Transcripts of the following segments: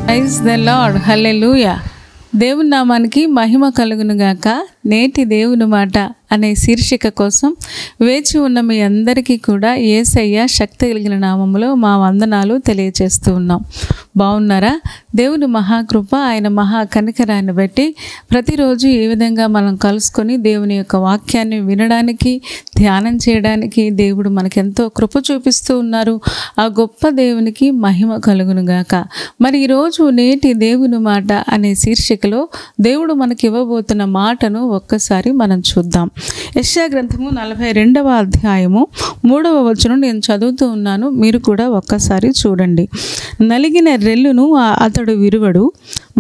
Praise the lord, హల్లెలూయా. దేవుని నామానికి మహిమ కలుగును గాక. నేటి దేవుని మాట అనే శీర్షిక కోసం వేచి ఉన్న మీ అందరికీ కూడా యేసయ్య శక్తి కలిగిన నామములో మా వందనాలు తెలియచేస్తూ ఉన్నాం. బాగున్నారా? దేవుని మహాకృప, ఆయన మహా కనికరాన్ని బట్టి ప్రతిరోజు ఈ విధంగా మనం కలుసుకొని దేవుని యొక్క వాక్యాన్ని వినడానికి, ధ్యానం చేయడానికి దేవుడు మనకెంతో కృప చూపిస్తూ ఉన్నారు. ఆ గొప్ప దేవునికి మహిమ కలుగును గాక. మరి ఈరోజు నేటి దేవుని మాట అనే శీర్షికలో దేవుడు మనకి ఇవ్వబోతున్న మాటను ఒక్కసారి మనం చూద్దాం. యెషయా గ్రంథము 42వ అధ్యాయము 3వ వచనం నేను చదువుతూ ఉన్నాను, మీరు కూడా ఒక్కసారి చూడండి. నలిగిన రెల్లును అతడు విరువడు,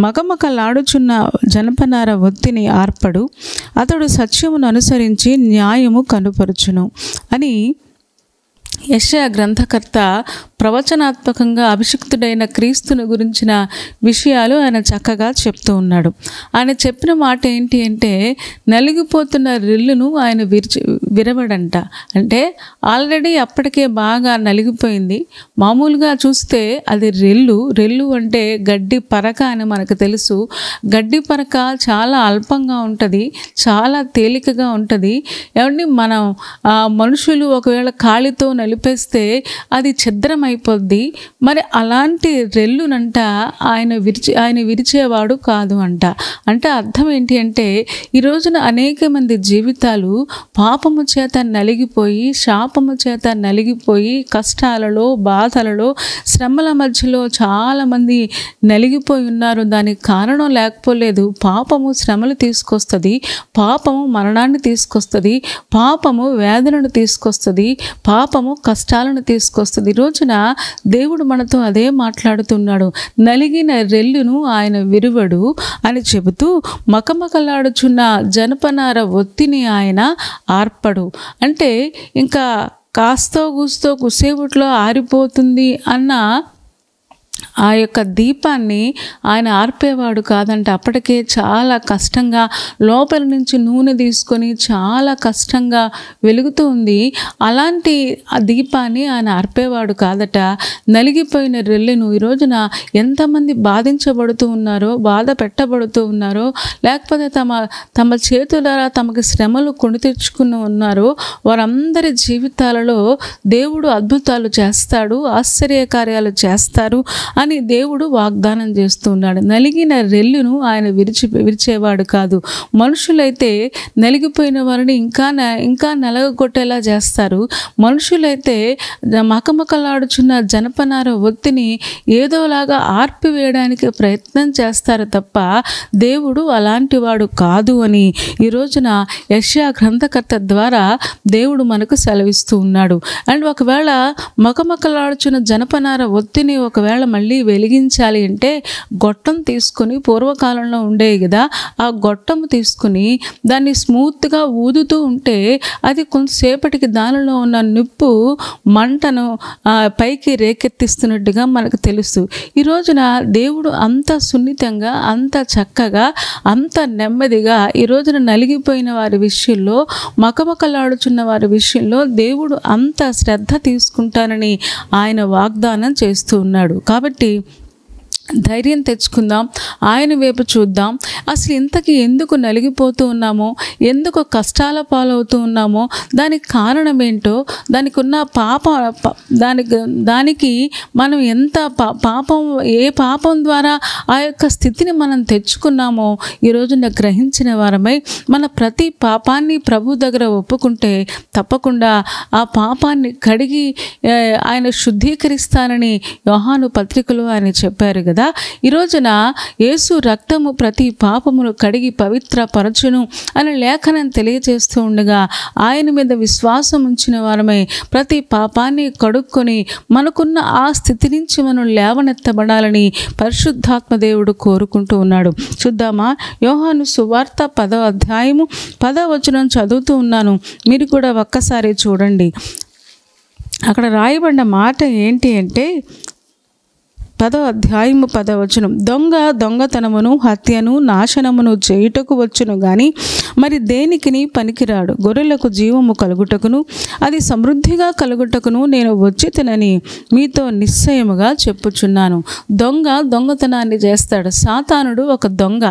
మగమకలాడుచున్న జనపనార ఒత్తిని ఆర్పడు, అతడు సత్యమును అనుసరించి న్యాయము కనుపరుచును అని యెషయా గ్రంథకర్త ప్రవచనాత్మకంగా అభిషిక్తుడైన క్రీస్తుని గురించిన విషయాలు ఆయన చక్కగా చెప్తూ ఉన్నాడు. ఆయన చెప్పిన మాట ఏంటి అంటే, నలిగిపోతున్న రెల్లును ఆయన విరవడంట. అంటే ఆల్రెడీ అప్పటికే బాగా నలిగిపోయింది. మామూలుగా చూస్తే అది రెల్లు అంటే గడ్డి పరక అని మనకు తెలుసు. గడ్డి పరక చాలా అల్పంగా ఉంటుంది, చాలా తేలికగా ఉంటుంది. ఏమండి, మనం మనుషులు ఒకవేళ కాలితో నలిపేస్తే అది ఛిద్రం అయిపోద్ది. మరి అలాంటి రెల్లునంట ఆయన విరిచేవాడు కాదు అంట. అంటే అర్థం ఏంటి అంటే, ఈ రోజున అనేక మంది జీవితాలు పాపము చేత నలిగిపోయి, శాపము చేత నలిగిపోయి, కష్టాలలో, బాధలలో, శ్రమల మధ్యలో చాలామంది నలిగిపోయి ఉన్నారు. దానికి కారణం లేకపోలేదు. పాపము శ్రమలు తీసుకొస్తుంది, పాపము మరణాన్ని తీసుకొస్తుంది, పాపము వేదనను తీసుకొస్తుంది, పాపము కష్టాలను తీసుకొస్తుంది. ఈ రోజున దేవుడు మనతో అదే మాట్లాడుతున్నాడు. నలిగిన రెల్లును ఆయన విరువడు అని చెబుతూ, మకమకలాడుచున్న జనపనార ఒత్తిని ఆయన ఆర్పడు. అంటే ఇంకా కాస్తో కూస్తో కుసేపుట్లో ఆరిపోతుంది అన్న ఆ యొక్క దీపాన్ని ఆయన ఆర్పేవాడు కాదంట. అప్పటికే చాలా కష్టంగా లోపల నుంచి నూనె తీసుకొని చాలా కష్టంగా వెలుగుతూ ఉంది. అలాంటి ఆ దీపాన్ని ఆయన ఆర్పేవాడు కాదట. నలిగిపోయిన రెల్లును ఈ రోజున ఎంతమంది బాధించబడుతూ ఉన్నారో, బాధ పెట్టబడుతూ ఉన్నారో, లేకపోతే తమ చేతులారా తమకు శ్రమలు కొని తెచ్చుకుని ఉన్నారో, వారందరి జీవితాలలో దేవుడు అద్భుతాలు చేస్తాడు, ఆశ్చర్యకార్యాలు చేస్తారు అని దేవుడు వాగ్దానం చేస్తున్నాడు. నలిగిన రెల్లును ఆయన విరిచేవాడు కాదు. మనుషులైతే నలిగిపోయిన వారిని ఇంకా నలగొట్టేలా చేస్తారు. మనుషులైతే మకమకలాడుచున్న జనపనార ఒత్తిని ఏదోలాగా ఆర్పివేయడానికి ప్రయత్నం చేస్తారు తప్ప దేవుడు అలాంటి వాడు కాదు అని ఈ రోజున యెషయా గ్రంథకర్త ద్వారా దేవుడు మనకు సెలవిస్తూ ఉన్నాడు. అండ్ ఒకవేళ మకమకలాడుచున్న జనపనార ఒత్తిని ఒకవేళ మళ్ళీ వెలిగించాలి అంటే గొట్టం తీసుకొని, పూర్వకాలంలో ఉండేవి కదా, ఆ గొట్టం తీసుకుని దాన్ని స్మూత్గా ఊదుతూ ఉంటే అది కొంతసేపటికి దానిలో ఉన్న నిప్పు మంటను పైకి రేకెత్తిస్తున్నట్టుగా మనకు తెలుసు. ఈ రోజున దేవుడు అంత సున్నితంగా, అంత చక్కగా, అంత నెమ్మదిగా ఈ రోజున నలిగిపోయిన వారి విషయంలో, మకమకలాడుచున్న వారి విషయంలో దేవుడు అంత శ్రద్ధ తీసుకుంటానని ఆయన వాగ్దానం చేస్తూ ఉన్నాడు. కాబట్టి ధైర్యం తెచ్చుకుందాం, ఆయన వైపు చూద్దాం. అసలు ఇంతకీ ఎందుకు నలిగిపోతూ ఉన్నామో, ఎందుకు కష్టాల పాలవుతూ ఉన్నామో, దానికి కారణం ఏంటో, దానికి ఉన్న దానికి మనం ఎంత ఏ పాపం ద్వారా ఆ యొక్క స్థితిని మనం తెచ్చుకున్నామో ఈ రోజున గ్రహించిన వారమై మన ప్రతి పాపాన్ని ప్రభు దగ్గర ఒప్పుకుంటే తప్పకుండా ఆ పాపాన్ని కడిగి ఆయన శుద్ధీకరిస్తానని యోహాను పత్రికలో ఆయన చెప్పారు కదా. ఈ రోజున యేసు రక్తము ప్రతి పాపమును కడిగి పవిత్రపరచును అని లేఖనం తెలియజేస్తూ ఉండగా, ఆయన మీద విశ్వాసం ఉంచిన వారమై ప్రతి పాపాన్ని కడుక్కొని మనకున్న ఆ స్థితి నుంచి మనం లేవనెత్తబడాలని పరిశుద్ధాత్మ దేవుడు కోరుకుంటూ ఉన్నాడు. చూద్దామా? యోహాను సువార్త 10వ అధ్యాయము 10వ వచనం చదువుతూ ఉన్నాను, మీరు కూడా ఒక్కసారి చూడండి. అక్కడ రాయబడిన మాట ఏంటి అంటే, 10వ అధ్యాయము 10వ వచనం. దొంగ దొంగతనమును హత్యను నాశనమును చేయుటకు వచ్చును గాని మరి దేనికిని పనికిరాడు. గొర్రెలకు జీవము కలుగుటకును అది సమృద్ధిగా కలుగుటకును నేను వచ్చి తినని మీతో నిశ్చయముగా చెప్పుచున్నాను. దొంగ దొంగతనాన్ని చేస్తాడు. సాతానుడు ఒక దొంగ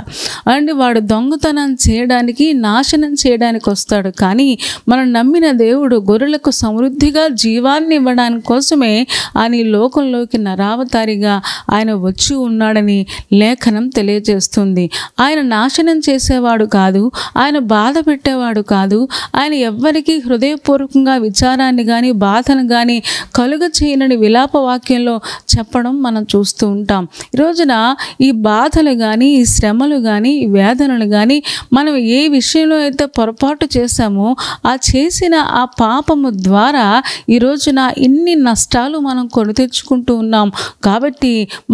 అండ్ వాడు దొంగతనం చేయడానికి, నాశనం చేయడానికి వస్తాడు. కానీ మనం నమ్మిన దేవుడు గొర్రెలకు సమృద్ధిగా జీవాన్ని ఇవ్వడానికి కోసమే ఆయన ఈ లోకంలోకి నరావతారిగా ఆయన వచ్చి ఉన్నాడని లేఖనం తెలియజేస్తుంది. ఆయన నాశనం చేసేవాడు కాదు, ఆయన బాధ పెట్టేవాడు కాదు, ఆయన ఎవ్వరికీ హృదయపూర్వకంగా విచారాన్ని కానీ బాధను కానీ కలుగ చేయనని విలాప వాక్యంలో చెప్పడం మనం చూస్తూ ఉంటాం. ఈ రోజున ఈ బాధలు కానీ, ఈ శ్రమలు కానీ, ఈ వేదనలు కానీ మనం ఏ విషయంలో అయితే పొరపాటు చేశామో ఆ చేసిన ఆ పాపము ద్వారా ఈ రోజున ఇన్ని నష్టాలు మనం కొని తెచ్చుకుంటూ ఉన్నాం. కాబట్టి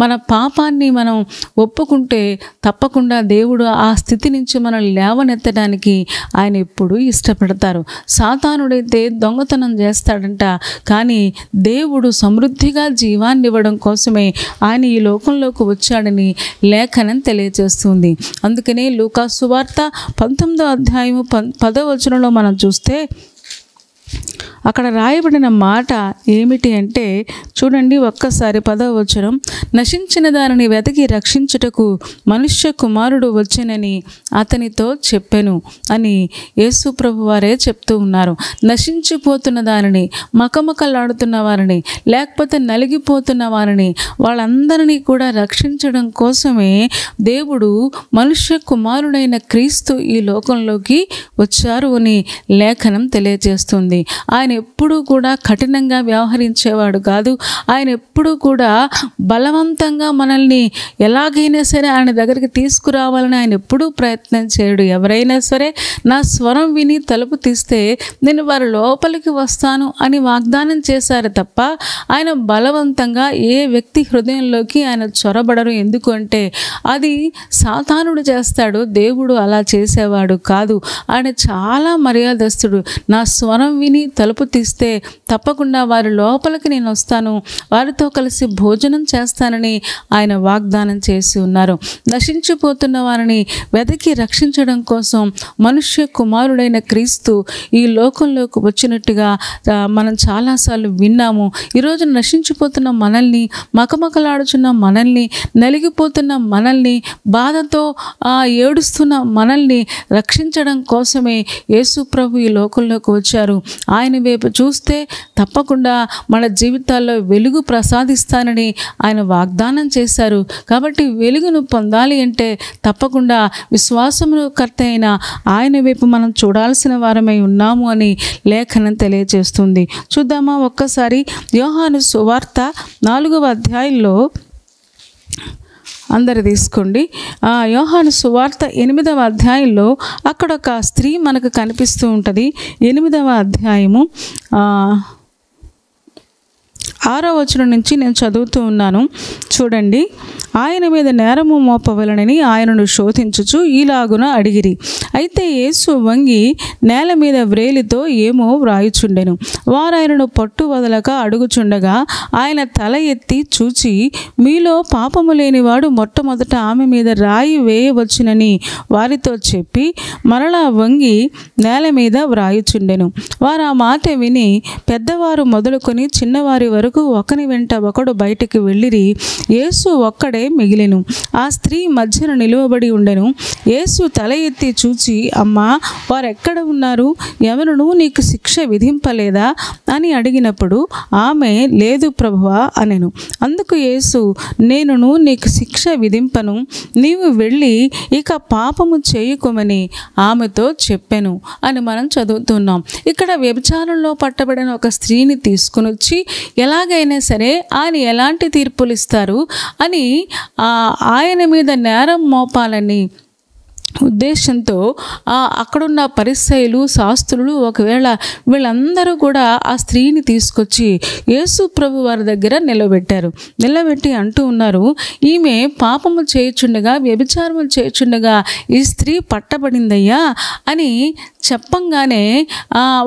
మన పాపాన్ని మనం ఒప్పుకుంటే తప్పకుండా దేవుడు ఆ స్థితి నుంచి మనం లేవనెత్తడానికి ఆయన ఎప్పుడూ ఇష్టపడతారు. సాతానుడైతే దొంగతనం చేస్తాడంట, కానీ దేవుడు సమృద్ధిగా జీవాన్ని ఇవ్వడం కోసమే ఆయన ఈ లోకంలోకి వచ్చాడని లేఖనం తెలియజేస్తుంది. అందుకనే లూకా సువార్త 19వ అధ్యాయము 10వ వచనంలో మనం చూస్తే అక్కడ రాయబడిన మాట ఏమిటి అంటే చూడండి ఒక్కసారి 10వ వచనం. నశించిన దానిని వెతికి రక్షించుటకు మనుష్య కుమారుడు వచ్చెనని అతనితో చెప్పెను అని యేసు ప్రభు వారే చెప్తూ ఉన్నారు. నశించిపోతున్న దానిని, మకమకలాడుతున్న వారిని, లేకపోతే నలిగిపోతున్న వారిని, వాళ్ళందరినీ కూడా రక్షించడం కోసమే దేవుడు మనుష్య కుమారుడైన క్రీస్తు ఈ లోకంలోకి వచ్చారు అని లేఖనం తెలియజేస్తుంది. ఆయన ఎప్పుడూ కూడా కఠినంగా వ్యవహరించేవాడు కాదు. ఆయన ఎప్పుడూ కూడా బలవంతంగా మనల్ని ఎలాగైనా సరే ఆయన దగ్గరికి తీసుకురావాలని ఆయన ఎప్పుడూ ప్రయత్నం చేయడు. ఎవరైనా సరే నా స్వరం విని తలుపు తీస్తే నేను వారి లోపలికి వస్తాను అని వాగ్దానం చేశారు తప్ప ఆయన బలవంతంగా ఏ వ్యక్తి హృదయంలోకి ఆయన చొరబడరు. ఎందుకంటే అది సాతానుడు చేస్తాడు, దేవుడు అలా చేసేవాడు కాదు. ఆయన చాలా మర్యాదస్తుడు. నా స్వరం విని తలుపు తీస్తే తప్పకుండా వారి లోపలికి నేను వస్తాను, వారితో కలిసి భోజనం చేస్తానని ఆయన వాగ్దానం చేసి ఉన్నారు. నశించిపోతున్న వారిని వెతికి రక్షించడం కోసం మనుష్య కుమారుడైన క్రీస్తు ఈ లోకంలోకి వచ్చినట్టుగా మనం చాలాసార్లు విన్నాము. ఈరోజు నశించిపోతున్న మనల్ని, మకమకలాడుచున్న మనల్ని, నలిగిపోతున్న మనల్ని, బాధతో ఏడుస్తున్న మనల్ని రక్షించడం కోసమే యేసు ప్రభు ఈ లోకంలోకి వచ్చారు. ఆయన వైపు చూస్తే తప్పకుండా మన జీవితాల్లో వెలుగు ప్రసాదిస్తానని ఆయన వాగ్దానం చేశారు. కాబట్టి వెలుగును పొందాలి అంటే తప్పకుండా విశ్వాసమును కర్త అయిన ఆయన వైపు మనం చూడాల్సిన వారమై ఉన్నాము అని లేఖనం తెలియజేస్తుంది. చూద్దామా ఒక్కసారి యోహాను సువార్త 4వ అధ్యాయంలో అందరు తీసుకోండి. యోహాను సువార్త 8వ అధ్యాయంలో అక్కడ ఒక స్త్రీ మనకు కనిపిస్తూ ఉంటుంది. 8వ అధ్యాయము 6వ వచనం నుంచి నేను చదువుతూ ఉన్నాను. చూడండి. ఆయన మీద నేరము మోపవలనని ఆయనను శోధించుచు ఈలాగున అడిగిరి. అయితే యేసు వంగి నేల మీద వ్రేలితో ఏమో వ్రాయుచుండెను. వారు ఆయనను పట్టు వదలక అడుగుచుండగా ఆయన తల ఎత్తి చూచి, మీలో పాపము లేనివాడు మొట్టమొదట ఆమె మీద రాయి వేయవచ్చునని వారితో చెప్పి మరలా వంగి నేల మీద వ్రాయుచుండెను. వారు ఆ మాట విని పెద్దవారు మొదలుకొని చిన్నవారి వరకు ఒకని వెంట ఒకడు బయటికి వెళ్ళిరి. యేసు ఒక్కడే మిగిలెను. ఆ స్త్రీ మధ్యన నిలువబడి ఉండెను. యేసు తల ఎత్తి చూచి, అమ్మా, వారెక్కడ ఉన్నారు? ఎవరునూ నీకు శిక్ష విధింపలేదా అని అడిగినప్పుడు ఆమె, లేదు ప్రభువా అనెను. అందుకు యేసు, నేనును నీకు శిక్ష విధింపను, నీవు వెళ్ళి ఇక పాపము చేయకుమని ఆమెతో చెప్పెను అని మనం చదువుతున్నాం. ఇక్కడ వ్యభిచారంలో పట్టబడిన ఒక స్త్రీని తీసుకుని వచ్చి ఎలాగైనా సరే ఆయన ఎలాంటి తీర్పులు ఇస్తారు అని ఆయన మీద నేరం మోపాలని ఉద్దేశంతో అక్కడున్న పరిసయ్యులు శాస్త్రులు ఒకవేళ వీళ్ళందరూ కూడా ఆ స్త్రీని తీసుకొచ్చి యేసు ప్రభు వారి దగ్గర నిలబెట్టి అంటూ ఉన్నారు, ఈమె పాపము చేయుచుండగా వ్యభిచారము చేయుచుండగా ఈ స్త్రీ పట్టబడిందయ్యా అని చెప్పంగానే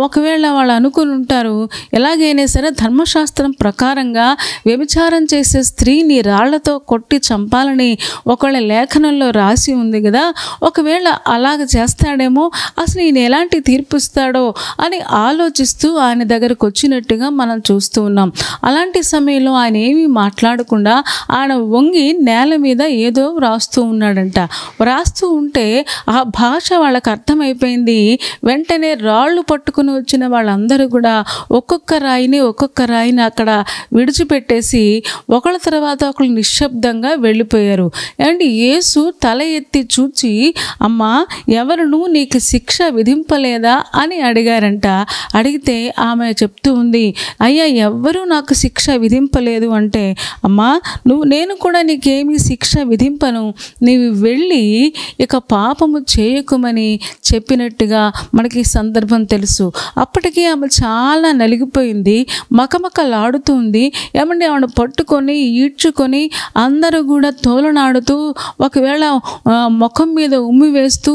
ఒకవేళ వాళ్ళు అనుకుని ఉంటారు, ఎలాగైనా సరే ధర్మశాస్త్రం ప్రకారంగా వ్యభిచారం చేసే స్త్రీని రాళ్లతో కొట్టి చంపాలని ఒకవేళ లేఖనంలో రాసి ఉంది కదా, ఒకవేళ అలాగ చేస్తాడేమో, అసలు ఈయన ఎలాంటి తీర్పు ఇస్తాడో అని ఆలోచిస్తూ ఆయన దగ్గరకు వచ్చినట్టుగా మనం చూస్తూ ఉన్నాం. అలాంటి సమయంలో ఆయన ఏమీ మాట్లాడకుండా ఆయన వంగి నేల మీద ఏదో వ్రాస్తూ ఉన్నాడంట. వ్రాస్తూ ఉంటే ఆ భాష వాళ్ళకి అర్థమైపోయింది. వెంటనే రాళ్ళు పట్టుకుని వచ్చిన వాళ్ళందరూ కూడా ఒక్కొక్క రాయిని అక్కడ విడిచిపెట్టేసి ఒకళ్ళ తర్వాత ఒకళ్ళు నిశ్శబ్దంగా వెళ్ళిపోయారు. అండ్ యేసు తల ఎత్తి చూచి, అమ్మా ఎవరును నీకు శిక్ష విధింపలేదా అని అడిగారంట. అడిగితే ఆమె చెప్తూ ఉంది, అయ్యా ఎవ్వరూ నాకు శిక్ష విధింపలేదు అంటే, అమ్మా నేను కూడా నీకేమీ శిక్ష విధింపను, నీవు వెళ్ళి ఇక పాపము చేయకుమని చెప్పినట్టుగా మనకి ఈ సందర్భం తెలుసు. అప్పటికి ఆమె చాలా నలిగిపోయింది, మకమకలాడుతుంది. ఏమంటే ఆమెను పట్టుకొని ఈడ్చుకొని అందరూ కూడా తోలనాడుతూ ఒకవేళ ముఖం మీద ఉమ్మి వేస్తూ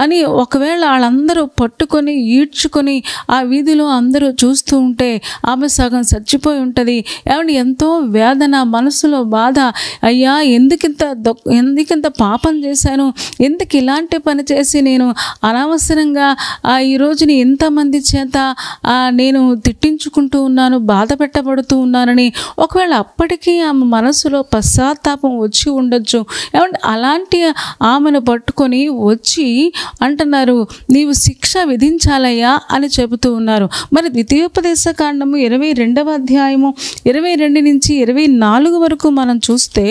అని ఒకవేళ వాళ్ళందరూ పట్టుకొని ఈడ్చుకొని ఆ వీధిలో అందరూ చూస్తూ ఉంటే ఆమె సగం చచ్చిపోయి ఉంటుంది. ఏమంటే ఎంతో వేదన, మనసులో బాధ, అయ్యా ఎందుకింత పాపం చేశాను, ఎందుకు ఇలాంటి పని చేసి నేను అనవసరంగా ఈ రోజుని ఎంతమంది చేత నేను తిట్టించుకుంటూ ఉన్నాను, బాధ పెట్టబడుతూ ఉన్నానని ఒకవేళ అప్పటికీ ఆమె మనసులో పశ్చాత్తాపం వచ్చి ఉండొచ్చు. ఏమంటే అలాంటి ఆమెను పట్టుకొని వచ్చి అంటున్నారు, నీవు శిక్ష విధించాలయ్యా అని చెబుతూ ఉన్నారు. మరి ద్వితీయోపదేశకాండము 22వ అధ్యాయము 22 నుంచి 24 వరకు మనం చూస్తే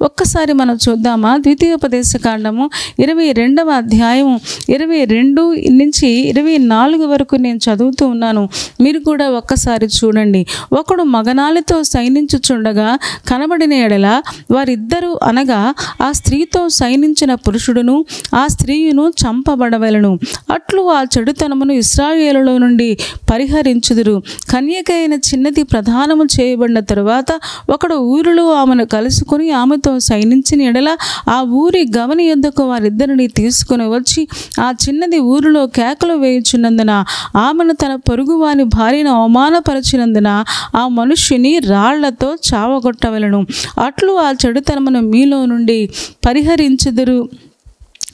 ఒక్కసారి మనం చూద్దామా? ద్వితీయోపదేశకాండము 22వ అధ్యాయము 22 నుంచి 24 వరకు నేను చదువుతూ ఉన్నాను, మీరు కూడా ఒక్కసారి చూడండి. ఒకడు మగనాలితో సైనించుచుండగా కనబడిన ఎడల వారిద్దరూ అనగా ఆ స్త్రీతో సైనించిన పురుషుడును ఆ స్త్రీయును చంపబడవలను. అట్లు ఆ చెడుతనమును ఇశ్రాయేలులో నుండి పరిహరించుదురు. కన్యకైన చిన్నది ప్రధానము చేయబడిన తరువాత ఒకడు ఊరిలో ఆమెను కలుసుకుని ఆమెతో సైనించిన ఎడల ఆ ఊరి గవని యొద్దకు వారిద్దరిని తీసుకుని వచ్చి ఆ చిన్నది ఊరిలో కేకలు వేయుచున్నందున ఆమెను తన పొరుగువాని భార్యను అవమానపరిచినందున ఆ మనుష్యుని రాళ్లతో చావగొట్టవలను. అట్లు ఆ చెడుతనమును మీలో నుండి పరిహరించుదురు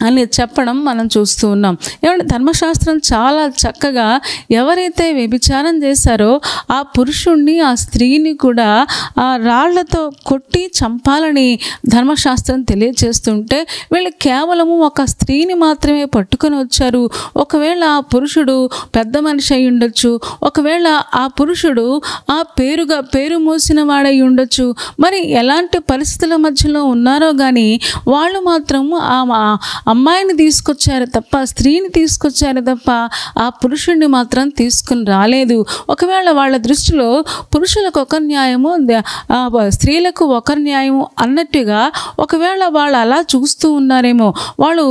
అని చెప్పడం మనం చూస్తూ ఉన్నాం. ఏమంటే ధర్మశాస్త్రం చాలా చక్కగా ఎవరైతే వ్యభిచారం చేశారో ఆ పురుషుణ్ణి ఆ స్త్రీని కూడా ఆ రాళ్లతో కొట్టి చంపాలని ధర్మశాస్త్రం తెలియజేస్తుంటే వీళ్ళు కేవలము ఒక స్త్రీని మాత్రమే పట్టుకొని వచ్చారు. ఒకవేళ ఆ పురుషుడు పెద్ద మనిషి అయి ఉండొచ్చు, ఒకవేళ ఆ పురుషుడు ఆ పేరు మోసిన వాడై ఉండొచ్చు, మరి ఎలాంటి పరిస్థితుల మధ్యలో ఉన్నారో కానీ వాళ్ళు మాత్రము అమ్మాయిని తీసుకొచ్చారు తప్ప, స్త్రీని తీసుకొచ్చారు తప్ప ఆ పురుషుడిని మాత్రం తీసుకుని రాలేదు. ఒకవేళ వాళ్ళ దృష్టిలో పురుషులకు ఒక న్యాయము, స్త్రీలకు ఒక న్యాయము అన్నట్టుగా ఒకవేళ వాళ్ళు అలా చూస్తూ ఉన్నారేమో. వాళ్ళు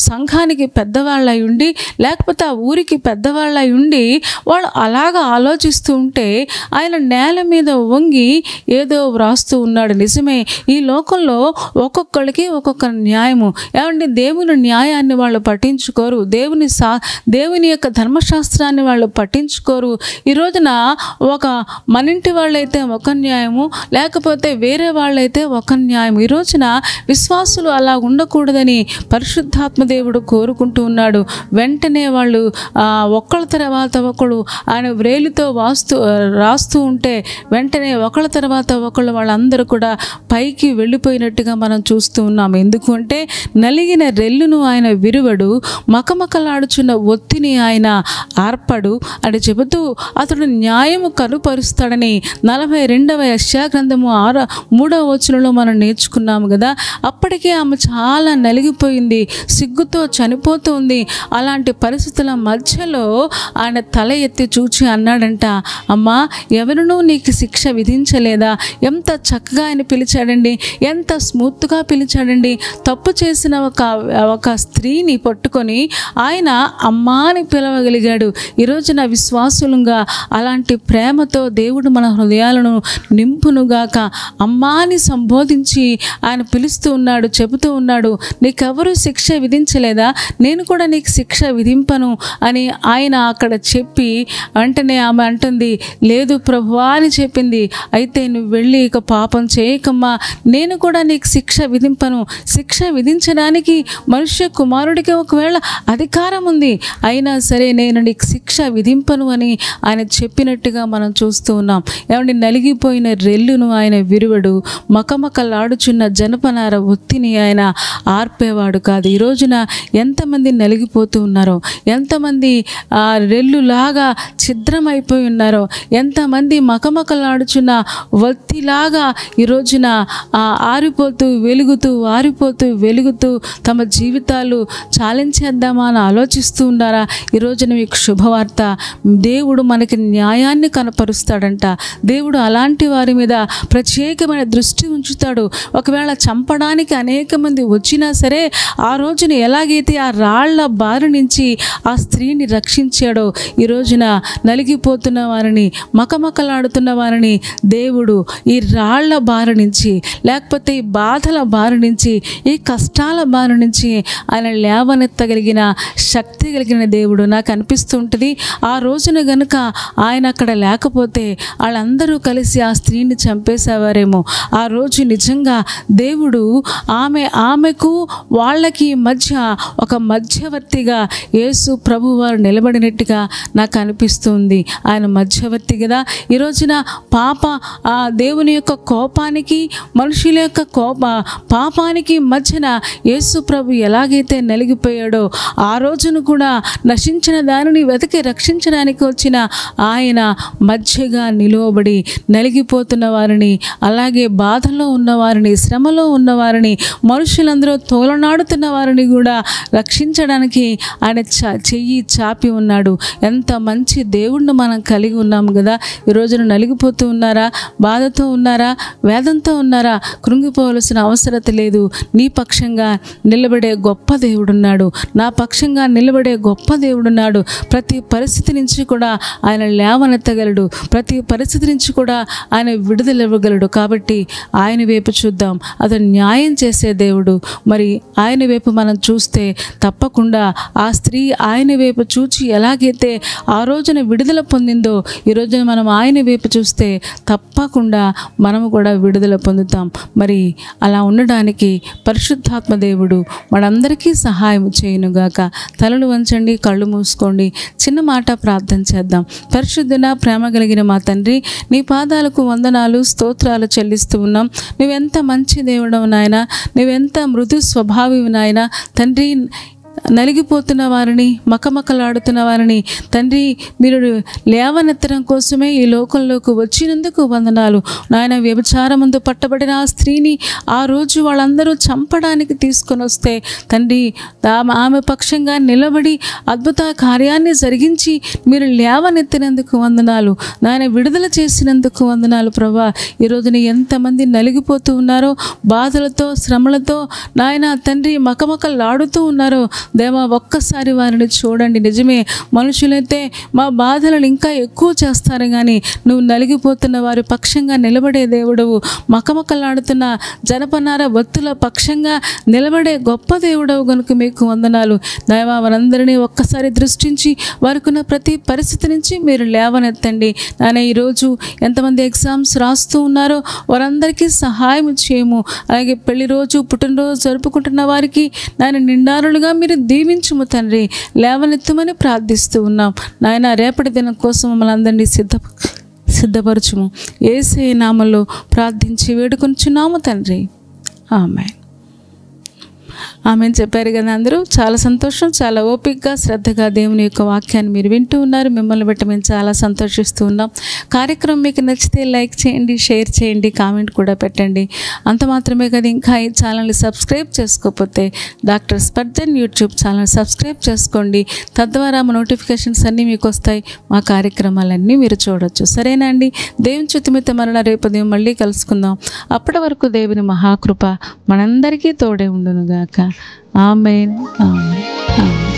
సంఘానికి పెద్దవాళ్ళై ఉండి లేకపోతే ఆ ఊరికి పెద్దవాళ్ళై ఉండి వాళ్ళు అలాగా ఆలోచిస్తూ ఉంటే ఆయన నేల మీద వంగి ఏదో వ్రాస్తూ ఉన్నాడు. నిజమే, ఈ లోకంలో ఒక్కొక్కరికి ఒక్కొక్క న్యాయము. ఏమంటే దేవుని న్యాయాన్ని వాళ్ళు పట్టించుకోరు, దేవుని యొక్క ధర్మశాస్త్రాన్ని వాళ్ళు పట్టించుకోరు. ఈ రోజున ఒక మనింటి వాళ్ళైతే ఒక న్యాయము, లేకపోతే వేరే వాళ్ళైతే ఒక న్యాయం. ఈ రోజున విశ్వాసులు అలా ఉండకూడదని పరిశుద్ధాత్మ దేవుడు కోరుకుంటూ ఉన్నాడు. వెంటనే వాళ్ళు ఒకళ్ళ తర్వాత ఒకళ్ళు ఆయన వ్రేలితో రాస్తూ ఉంటే వెంటనే ఒకళ్ళ తర్వాత ఒకళ్ళు వాళ్ళందరూ కూడా పైకి వెళ్ళిపోయినట్టుగా మనం చూస్తూ ఉన్నాం. ఎందుకంటే నలిగిన రెల్లును ఆయన విరువడు, మకమకలాడుచున్న ఒత్తిని ఆయన ఆర్పడు అని చెబుతూ అతడు న్యాయము కనుపరుస్తాడని 42వ యెషయా గ్రంథము 3వ వచనంలో మనం నేర్చుకున్నాము కదా. అప్పటికే ఆమె చాలా నలిగిపోయింది, సిగ్గుతో చనిపోతుంది. అలాంటి పరిస్థితుల మధ్యలో ఆయన తల ఎత్తి చూచి అన్నాడంట, అమ్మా ఎవరునూ నీకు శిక్ష విధించలేదా? ఎంత చక్కగా ఆయన పిలిచాడండి, ఎంత స్మూత్గా పిలిచాడండి. తప్పు చేసిన ఒక ఒక స్త్రీని పట్టుకొని ఆయన అమ్మా అని పిలవగలిగాడు. ఈరోజు నా విశ్వాసులుగా అలాంటి ప్రేమతో దేవుడు మన హృదయాలను నింపునుగాక. అమ్మా అని సంబోధించి ఆయన పిలుస్తూ ఉన్నాడు, చెబుతూ ఉన్నాడు, నీకెవరు శిక్ష విధించలేదా, నేను కూడా నీకు శిక్ష విధింపను అని ఆయన అక్కడ చెప్పి వెంటనే ఆమె అంటుంది, లేదు ప్రభువా అని చెప్పింది. అయితే నువ్వు వెళ్ళి ఇక పాపం చేయకమ్మా, నేను కూడా నీకు శిక్ష విధింపను. శిక్ష విధించడానికి మనుష్య కుమారుడికి ఒకవేళ అధికారం ఉంది, అయినా సరే నేను నీకు శిక్ష విధింపను అని ఆయన చెప్పినట్టుగా మనం చూస్తూ ఉన్నాం. ఏమంటే నలిగిపోయిన రెల్లును ఆయన విరువడు, మకమకలాడుచున్న జనపనార ఒత్తిని ఆయన ఆర్పేవాడు కాదు. ఈ రోజున ఎంతమంది నలిగిపోతూ ఉన్నారో, ఎంతమంది రెల్లులాగా ఛిద్రమైపోయి ఉన్నారో, ఎంతమంది మకమకలాడుచున్న ఒత్తిలాగా ఈ రోజున ఆరిపోతూ వెలుగుతూ తమ జీవితాలు చాలించేద్దామా అని ఆలోచిస్తూ ఉన్నారా? ఈ రోజున మీకు శుభవార్త, దేవుడు మనకి న్యాయాన్ని కనపరుస్తాడంట. దేవుడు అలాంటి వారి మీద ప్రత్యేకమైన దృష్టి ఉంచుతాడు. ఒకవేళ చంపడానికి అనేక మంది వచ్చినా సరే, ఆ రోజున ఎలాగైతే ఆ రాళ్ల బారి నుంచి ఆ స్త్రీని రక్షించాడో, ఈ రోజున నలిగిపోతున్న వారిని, మకమకలాడుతున్న వారిని దేవుడు ఈ రాళ్ల బారి నుంచి, లేకపోతే ఈ బాధల బారి నుంచి, ఈ కష్టాల బారి నుంచి ఆయన లేవనెత్తగలిగిన శక్తి కలిగిన దేవుడు నాకు అనిపిస్తుంటుంది. ఆ రోజున గనుక ఆయన అక్కడ లేకపోతే వాళ్ళందరూ కలిసి ఆ స్త్రీని చంపేసేవారేమో. ఆ రోజు నిజంగా దేవుడు ఆమెకు వాళ్ళకి మధ్య ఒక మధ్యవర్తిగా యేసు ప్రభు వారు నిలబడినట్టుగా నాకు అనిపిస్తుంది. ఆయన మధ్యవర్తి కదా. ఈ రోజున దేవుని యొక్క కోపానికి, మనుషుల యొక్క పాపానికి మధ్యన యేసు ప్రభు ఎలాగైతే నలిగిపోయాడో, ఆ రోజును కూడా నశించిన దానిని వెతికి రక్షించడానికి వచ్చిన ఆయన మధ్యగా నిలువబడి నలిగిపోతున్న వారిని, అలాగే బాధలో ఉన్నవారిని, శ్రమలో ఉన్నవారిని, మనుషులందరూ తోలనాడుతున్న వారిని కూడా రక్షించడానికి ఆయన చెయ్యి చాపి ఉన్నాడు. ఎంత మంచి దేవుణ్ణి మనం కలిగి ఉన్నాము కదా. ఈ రోజున నలిగిపోతూ ఉన్నారా? బాధతో ఉన్నారా? వేదంతో ఉన్నారా? కృంగిపోవలసిన అవసరత లేదు. నీ పక్షంగా నిలబడే గొప్ప దేవుడున్నాడు. నా పక్షంగా నిలబడే గొప్ప దేవుడున్నాడు. ప్రతి పరిస్థితి నుంచి కూడా ఆయన లేవనెత్తగలడు. ప్రతి పరిస్థితి నుంచి కూడా ఆయన విడుదల ఇవ్వగలడు. కాబట్టి ఆయన వైపు చూద్దాం. అతను న్యాయం చేసే దేవుడు. మరి ఆయన వైపు మనం చూస్తే తప్పకుండా ఆ స్త్రీ ఆయన వైపు చూచి ఎలాగైతే ఆ రోజున విడుదల పొందిందో, ఈ రోజున మనం ఆయన వైపు చూస్తే తప్పకుండా మనము కూడా విడుదల పొందుతాం. మరి అలా ఉండడానికి పరిశుద్ధాత్మ దేవుడు మనందరికీ సహాయం చేయునుగాక. తలలు వంచండి, కళ్ళు మూసుకోండి, చిన్న మాట ప్రార్థన చేద్దాం. పరిశుద్ధున ప్రేమ కలిగిన మా తండ్రి, నీ పాదాలకు వందనాలు, స్తోత్రాలు చెల్లిస్తూ ఉన్నాం. నువ్వెంత మంచి దేవుడవు నాయన, నువ్వెంత మృదు స్వభావివి నాయన. తండ్రి, నలిగిపోతున్న వారిని, మకమకలాడుతున్న వారిని తండ్రి మీరు లేవనెత్తడం కోసమే ఈ లోకంలోకి వచ్చినందుకు వందనాలు నాయన. వ్యభిచారమందు పట్టబడిన ఆ స్త్రీని ఆ రోజు వాళ్ళందరూ చంపడానికి తీసుకొని వస్తే తండ్రి ఆమె పక్షంగా నిలబడి అద్భుత కార్యాన్ని జరిగించి మీరు లేవనెత్తినందుకు వందనాలు నాయన. విడుదల చేసినందుకు వందనాలు ప్రభా. ఈరోజున ఎంతమంది నలిగిపోతూ ఉన్నారో, బాధలతో, శ్రమలతో నాయన తండ్రి మకమకలాడుతూ ఉన్నారో దేవా, ఒక్కసారి వారిని చూడండి. నిజమే, మనుషులైతే మా బాధలను ఇంకా ఎక్కువ చేస్తారు, కానీ నువ్వు నలిగిపోతున్న వారి పక్షంగా నిలబడే దేవుడవు. మకమకలాడుతున్న జనపనార ఒత్తుల పక్షంగా నిలబడే గొప్ప దేవుడవు కనుక మీకు వందనాలు దేవా. వారందరినీ ఒక్కసారి దృష్టించి వారికున్న ప్రతి పరిస్థితి నుంచి మీరు లేవనెత్తండి నాయన. ఈరోజు ఎంతమంది ఎగ్జామ్స్ రాస్తూ ఉన్నారో వారందరికీ సహాయం చేయము. అలాగే పెళ్లి రోజు, పుట్టినరోజు జరుపుకుంటున్న వారికి నాయన నిండారులుగా మీరు దీవించుము తండ్రి. లేవనెత్తమని ప్రార్థిస్తూ ఉన్నాం నాయన. రేపటి దినం కోసం మమ్మల్ని అందరినీ సిద్ధపరచుము. యేసయ్య నామములో ప్రార్థించి వేడుకొనుచున్నాము తండ్రి. ఆమేన్. ఆమెను చెప్పారు కదా అందరూ. చాలా సంతోషం. చాలా ఓపికగా, శ్రద్ధగా దేవుని యొక్క వాక్యాన్ని మీరు వింటూ ఉన్నారు. మిమ్మల్ని బట్టి మేము చాలా సంతోషిస్తూ ఉన్నాం. కార్యక్రమం మీకు నచ్చితే లైక్ చేయండి, షేర్ చేయండి, కామెంట్ కూడా పెట్టండి. అంత మాత్రమే కదా, ఇంకా ఈ ఛానల్ని సబ్స్క్రైబ్ చేసుకోకపోతే doctor Spurgeon YouTube channel subscribe చేసుకోండి. తద్వారా మా నోటిఫికేషన్స్ అన్నీ మీకు వస్తాయి. మా కార్యక్రమాలన్నీ మీరు చూడవచ్చు. సరేనా అండి? దేవుని చిత్తమైతే మరలా రేపు ఉదయం మళ్ళీ కలుసుకుందాం. అప్పటి వరకు దేవుని మహాకృప మనందరికీ తోడే ఉండునుగాక. ఆమేన్ ఆమేన్ ఆమేన్.